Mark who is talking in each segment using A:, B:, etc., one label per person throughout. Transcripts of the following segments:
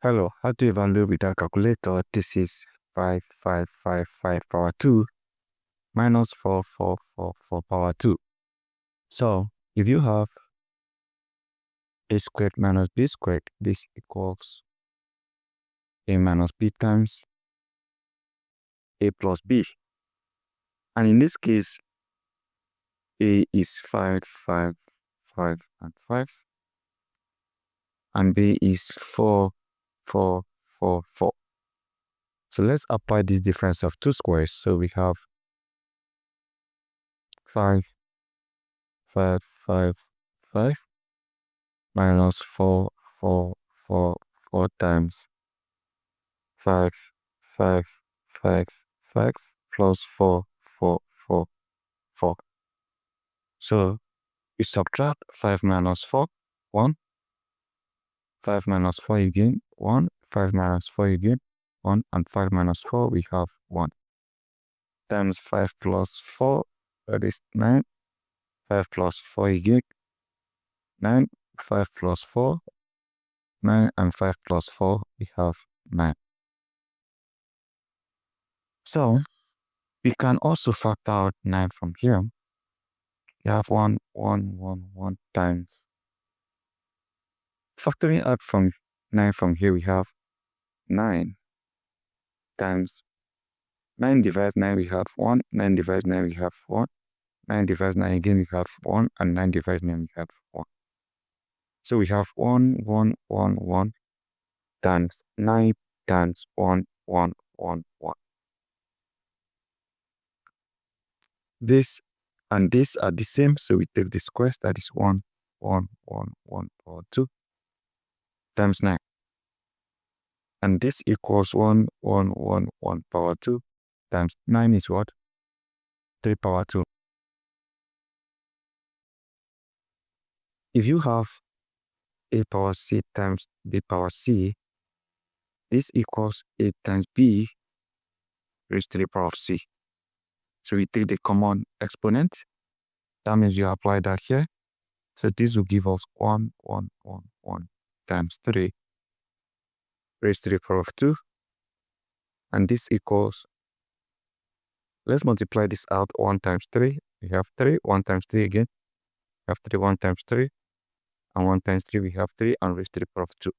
A: Hello, how to evaluate with a calculator? This is 5 power 2 minus 4 power 2. So, if you have a squared minus b squared, this equals a minus b times a plus b. And in this case, a is 5, and 5. And b is 4. So let's apply this difference of two squares. So we have 5 minus 4 times 5 plus 4. So we subtract 5 minus 4, 1. 5 minus 4 again, 1. 5 minus 4 again, 1. And 5 minus 4, we have 1. Times 5 plus 4, that is 9. 5 plus 4 again, 9. 5 plus 4, 9. And 5 plus 4, we have 9. So we can also factor out 9 from here. You have 1 times. Factoring out from 9 from here, we have 9 times 9 divides 9, we have 1. 9 divides 9, we have 1. 9 divides 9 again, we have 1. And 9 divides 9, we have 1. So we have 1 times 9 times 1. This and this are the same, so we take the squares, that is 1 power 2 times 9. And this equals 1 power 2 times 9 is what? 3 power 2. If you have a power c times b power c, this equals a times b raised to the power of c. So we take the common exponent. That means you apply that here. So this will give us 1 times 3 raised to the power of 2. And this equals, let's multiply this out. 1 times 3, we have 3. 1 times 3 again, we have 3. 1 times 3. And 1 times 3, we have 3, and raised to the power of 2.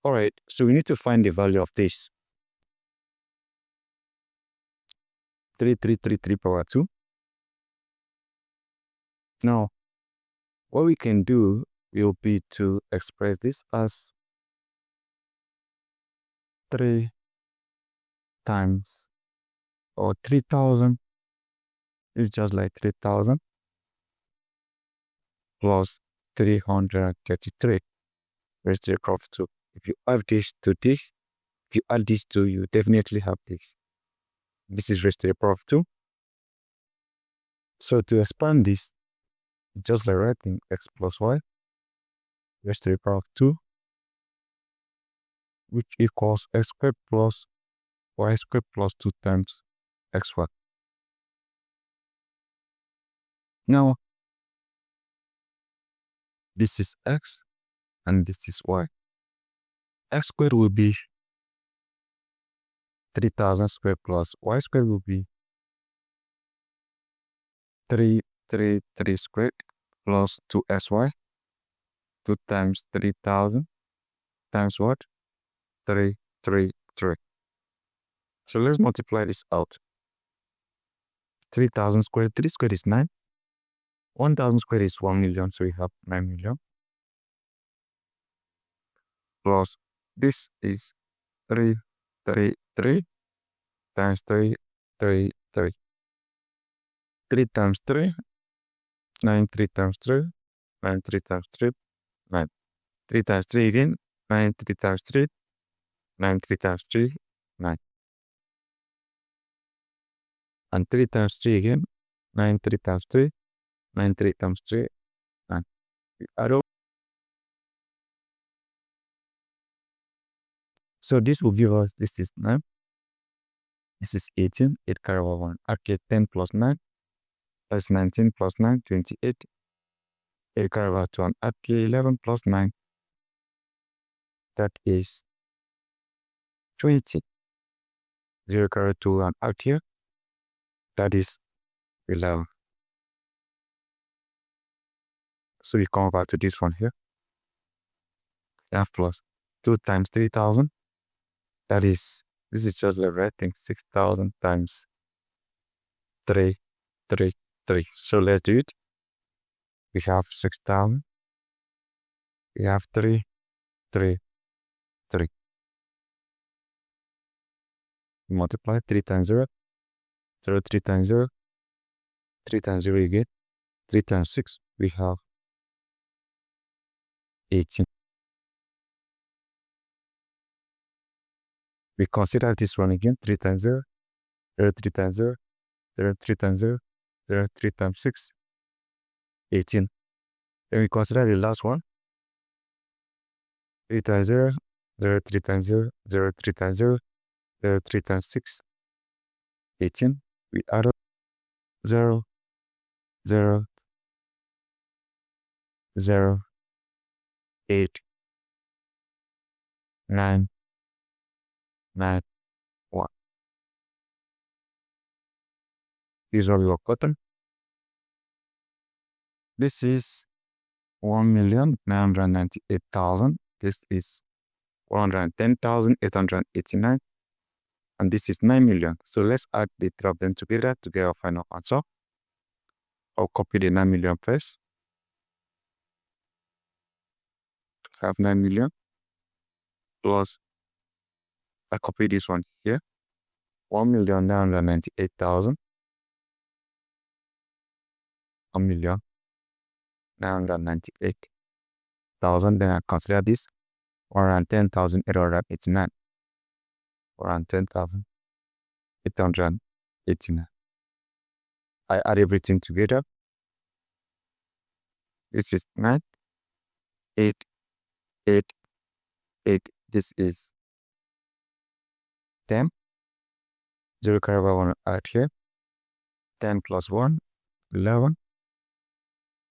A: All right, so we need to find the value of this. 3 power 2. Now, what we can do will be to express this as 3 times, or 3,000 is just like 3,000 plus 333 raised to the power of 2. If you add this to this, if you add these two, you definitely have this. This is raised to the power of 2. So to expand this, just like writing x plus y raised to the power of 2, which equals x squared plus y squared plus 2 times xy. Now, this is x and this is y. X squared will be 3,000 squared plus y squared will be 3 squared plus 2sy. 2 times 3,000 times what? 3. So let's multiply this out. 3,000 squared, 3 squared is 9. 1,000 squared is 1 million, so we have 9 million. Plus this is 3 times 3. 3 times 3, 9. 3 times 3, 9. 3 times 3, 9. 3 times 3 again, 9. 3 times 3, 9. 3 times 3, 9. And 3 times 3 again, 9. 3 times 3, 9. 3 times 3, 9. I don't. So this will give us, this is 9. This is 18. 8 carry over 1. Okay, 10 plus 9. That's 19 plus 9, 28. 8 carry over 2. And okay, 11 plus 9. That is 20. 0 carry 2 and out here. That is 11. So we come back to this one here. F plus 2 times 3,000. That is, this is just the right thing, 6,000 times 3, 3, 3. So let's do it. We have 6,000. We have 3, 3, 3. Multiply 3 times 0, 0, 3 times 0, 3 times 0 again, 3 times 6, we have 18. We consider this one again, 3 times 0, 0, 3 times 0, 0, 3 times 0, 0, 3 times 6, 18. Then we consider the last one, 3 times 0, 0, 3 times 0, 0, 3 times 0, 0, 3 times 6, 18. We add up 0, 0, 0, 8, 9, 9, 1. This is what we have gotten. This is 1,998,000. This is 110,889. And this is 9 million. So let's add the three of them together to get our final answer. I'll copy the 9 million first. Have 9 million plus I copy this one here. 1,998,000. 1,998,000. Then I consider this 110,889. 110,889. I add everything together. This is 9, 8, 8, 8. This is 10. 0 carry over 1 out here. 10 plus 1, 11.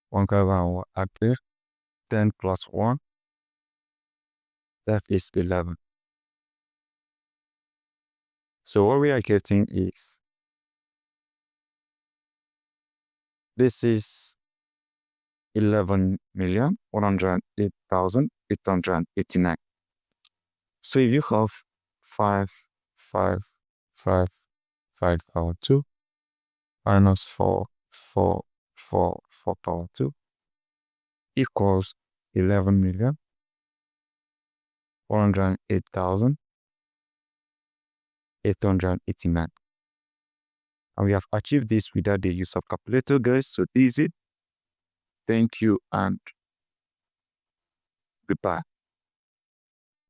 A: 1 carry over 1 out here. 10 plus 1. That is 11. So what we are getting is, this is 11,108,889. So if you have 5, 5, 5, 5 power 2 minus 4, 4, 4, 4 power 2 equals 11,108,889. And we have achieved this without the use of calculator, guys. So easy. Thank you and goodbye.